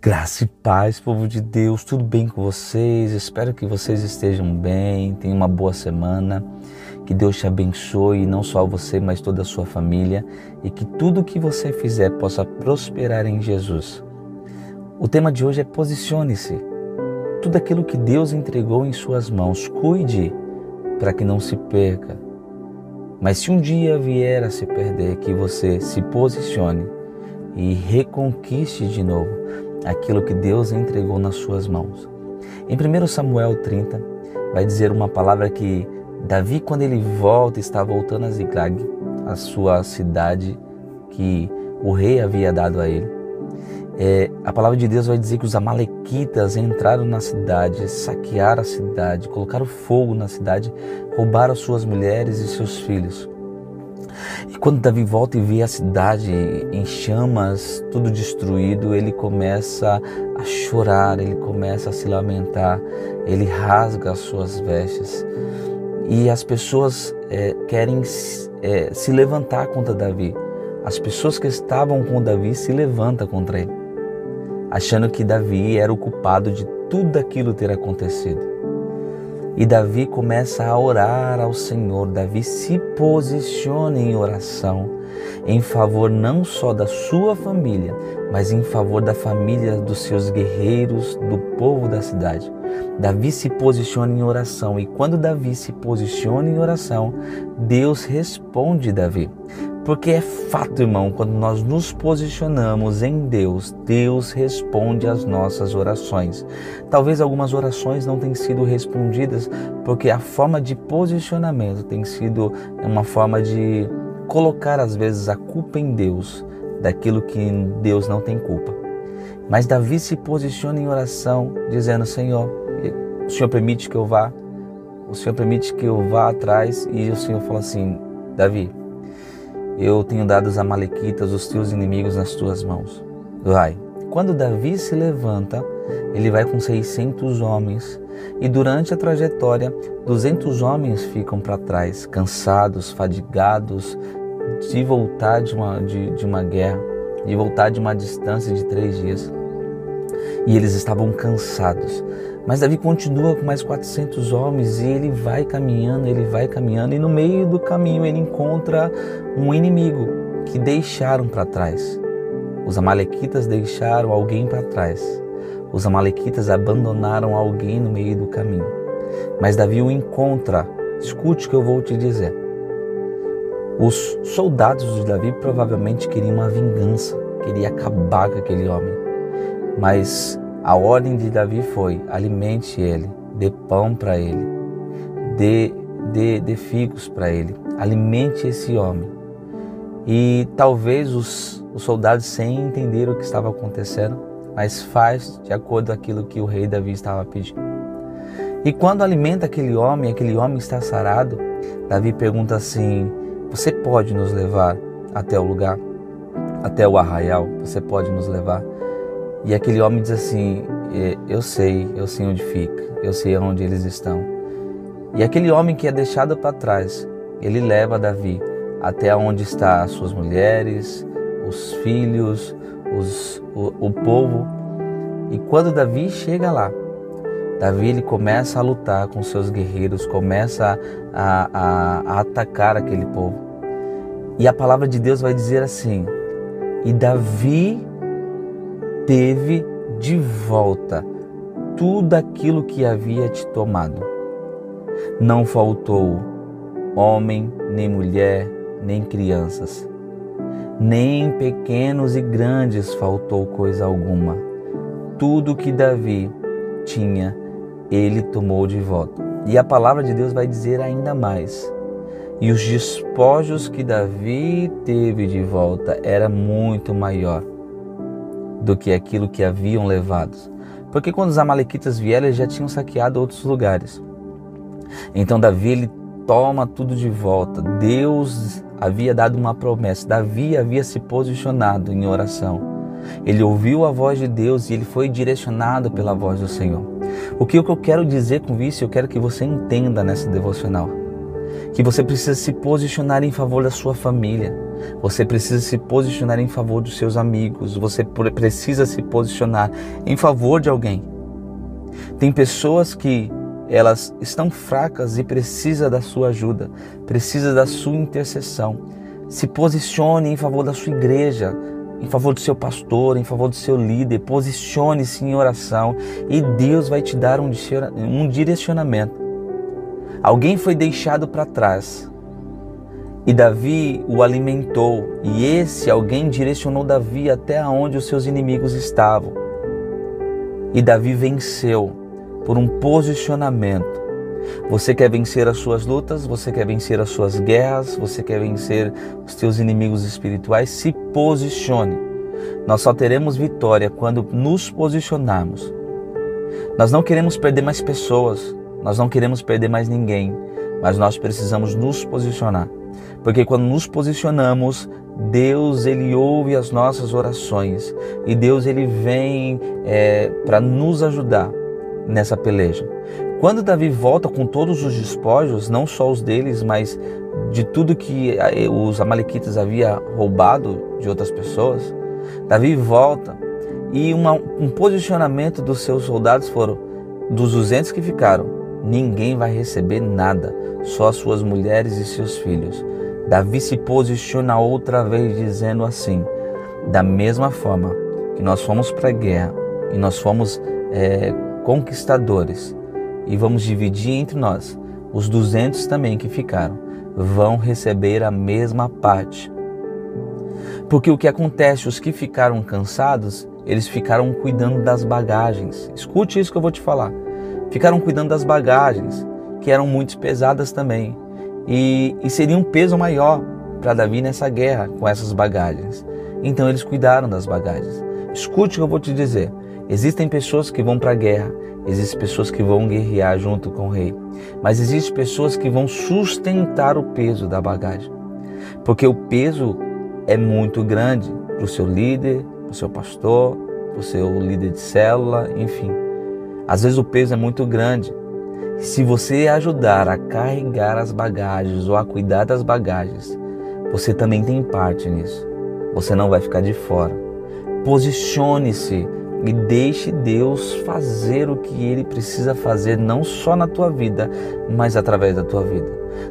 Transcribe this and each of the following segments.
Graça e paz, povo de Deus, tudo bem com vocês? Espero que vocês estejam bem, tenham uma boa semana, que Deus te abençoe, não só você, mas toda a sua família, e que tudo que você fizer possa prosperar em Jesus. O tema de hoje é posicione-se. Tudo aquilo que Deus entregou em suas mãos, cuide para que não se perca. Mas se um dia vier a se perder, que você se posicione e reconquiste de novo aquilo que Deus entregou nas suas mãos. Em 1 Samuel 30, vai dizer uma palavra que Davi, quando ele está voltando a Ziklag, a sua cidade que o rei havia dado a ele. A palavra de Deus vai dizer que os amalequitas entraram na cidade, saquearam a cidade, colocaram fogo na cidade, roubaram suas mulheres e seus filhos. E quando Davi volta e vê a cidade em chamas, tudo destruído, ele começa a chorar, ele começa a se lamentar, ele rasga as suas vestes. E as pessoas querem se levantar contra Davi. As pessoas que estavam com Davi se levantam contra ele, achando que Davi era o culpado de tudo aquilo ter acontecido. E Davi começa a orar ao Senhor. Davi se posiciona em oração em favor não só da sua família, mas em favor da família dos seus guerreiros, do povo da cidade. Davi se posiciona em oração, e quando Davi se posiciona em oração, Deus responde Davi. Porque é fato, irmão, quando nós nos posicionamos em Deus, Deus responde às nossas orações. Talvez algumas orações não tenham sido respondidas porque a forma de posicionamento tem sido uma forma de colocar às vezes a culpa em Deus, daquilo que Deus não tem culpa. Mas Davi se posiciona em oração, dizendo: Senhor, o Senhor permite que eu vá? O Senhor permite que eu vá atrás? E o Senhor fala assim: Davi, eu tenho dado os amalequitas, os teus inimigos, nas tuas mãos. Vai. Quando Davi se levanta, ele vai com 600 homens. E durante a trajetória, 200 homens ficam para trás, cansados, fadigados, de voltar de uma guerra, de voltar de uma distância de 3 dias. E eles estavam cansados. Mas Davi continua com mais 400 homens e ele vai caminhando, e no meio do caminho ele encontra um inimigo que deixaram para trás. Os amalequitas deixaram alguém para trás. Os amalequitas abandonaram alguém no meio do caminho. Mas Davi o encontra. Escute o que eu vou te dizer. Os soldados de Davi provavelmente queriam uma vingança, queriam acabar com aquele homem. Mas a ordem de Davi foi: alimente ele, dê pão para ele, dê figos para ele, alimente esse homem. E talvez os soldados, sem entender o que estava acontecendo, mas faz de acordo com aquilo que o rei Davi estava pedindo. E quando alimenta aquele homem está sarado, Davi pergunta assim: você pode nos levar até o lugar, até o arraial? Você pode nos levar? E aquele homem diz assim: eu sei onde fica, eu sei onde eles estão. E aquele homem que é deixado para trás, ele leva Davi até onde estão as suas mulheres, os filhos, o povo. E quando Davi chega lá, Davi ele começa a lutar com seus guerreiros, começa a atacar aquele povo. E a palavra de Deus vai dizer assim: e Davi teve de volta tudo aquilo que havia te tomado. Não faltou homem, nem mulher, nem crianças, nem pequenos e grandes faltou coisa alguma. Tudo que Davi tinha, ele tomou de volta. E a palavra de Deus vai dizer ainda mais: e os despojos que Davi teve de volta era muito maior do que aquilo que haviam levado. Porque quando os amalequitas vieram, eles já tinham saqueado outros lugares. Então Davi, ele toma tudo de volta. Deus havia dado uma promessa. Davi havia se posicionado em oração. Ele ouviu a voz de Deus e ele foi direcionado pela voz do Senhor. O que eu quero dizer com isso, eu quero que você entenda nessa devocional, que você precisa se posicionar em favor da sua família, você precisa se posicionar em favor dos seus amigos, você precisa se posicionar em favor de alguém. Tem pessoas que elas estão fracas e precisam da sua ajuda, precisa da sua intercessão. Se posicione em favor da sua igreja, em favor do seu pastor, em favor do seu líder. Posicione-se em oração e Deus vai te dar um direcionamento. Alguém foi deixado para trás e Davi o alimentou, e esse alguém direcionou Davi até onde os seus inimigos estavam. E Davi venceu por um posicionamento. Você quer vencer as suas lutas, você quer vencer as suas guerras, você quer vencer os teus inimigos espirituais, se posicione. Nós só teremos vitória quando nos posicionarmos. Nós não queremos perder mais pessoas, nós não queremos perder mais ninguém, mas nós precisamos nos posicionar. Porque quando nos posicionamos, Deus ele ouve as nossas orações e Deus ele vem para nos ajudar nessa peleja. Quando Davi volta com todos os despojos, não só os deles, mas de tudo que os amalequitas haviam roubado de outras pessoas, Davi volta e um posicionamento dos seus soldados foram: dos 200 que ficaram, ninguém vai receber nada, só suas mulheres e seus filhos. Davi se posiciona outra vez dizendo assim: da mesma forma que nós fomos para a guerra e nós fomos conquistadores, e vamos dividir entre nós, os 200 também que ficaram vão receber a mesma parte. Porque o que acontece, os que ficaram cansados, eles ficaram cuidando das bagagens. Escute isso que eu vou te falar. Ficaram cuidando das bagagens, que eram muito pesadas também. E seria um peso maior para Davi nessa guerra com essas bagagens. Então eles cuidaram das bagagens. Escute o que eu vou te dizer. Existem pessoas que vão para a guerra, existem pessoas que vão guerrear junto com o rei, mas existem pessoas que vão sustentar o peso da bagagem, porque o peso é muito grande para o seu líder, para o seu pastor, para o seu líder de célula, enfim. Às vezes o peso é muito grande. Se você ajudar a carregar as bagagens ou a cuidar das bagagens, você também tem parte nisso. Você não vai ficar de fora. Posicione-se e deixe Deus fazer o que Ele precisa fazer, não só na tua vida, mas através da tua vida.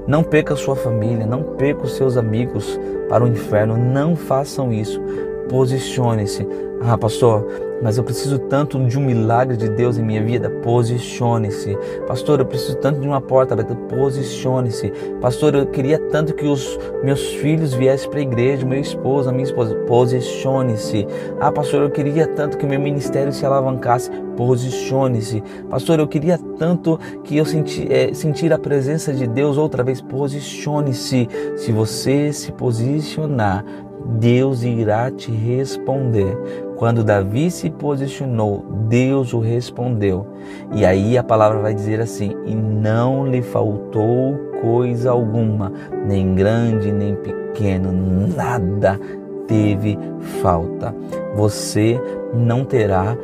Não perca a sua família, não perca os seus amigos para o inferno, não façam isso. Posicione-se. Ah, pastor, mas eu preciso tanto de um milagre de Deus em minha vida. Posicione-se. Pastor, eu preciso tanto de uma porta aberta. Posicione-se. Pastor, eu queria tanto que os meus filhos viessem para a igreja, meu esposo, a minha esposa. Posicione-se. Ah, pastor, eu queria tanto que meu ministério se alavancasse. Posicione-se. Pastor, eu queria tanto que eu sentir a presença de Deus outra vez. Posicione-se. Se você se posicionar, Deus irá te responder. Quando Davi se posicionou, Deus o respondeu. E aí a palavra vai dizer assim: e não lhe faltou coisa alguma, nem grande, nem pequeno, nada teve falta. Você não terá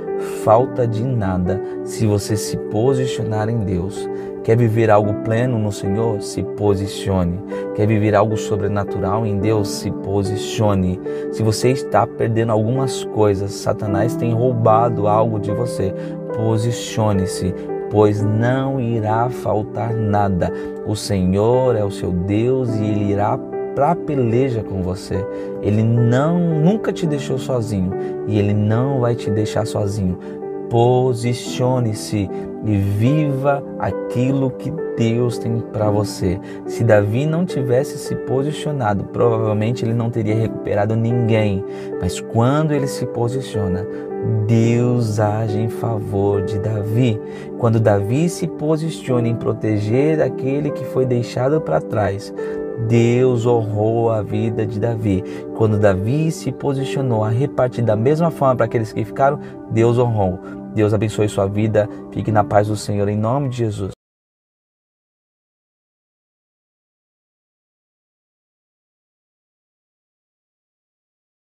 falta de nada se você se posicionar em Deus. Quer viver algo pleno no Senhor? Se posicione. Quer viver algo sobrenatural em Deus? Se posicione. Se você está perdendo algumas coisas, Satanás tem roubado algo de você, posicione-se, pois não irá faltar nada. O Senhor é o seu Deus e Ele irá para a peleja com você. Ele nunca te deixou sozinho e Ele não vai te deixar sozinho. Posicione-se e viva aquilo que Deus tem para você. Se Davi não tivesse se posicionado, provavelmente ele não teria recuperado ninguém. Mas quando ele se posiciona, Deus age em favor de Davi. Quando Davi se posiciona em proteger aquele que foi deixado para trás, Deus honrou a vida de Davi. Quando Davi se posicionou a repartir da mesma forma para aqueles que ficaram, Deus honrou. Deus abençoe sua vida. Fique na paz do Senhor em nome de Jesus.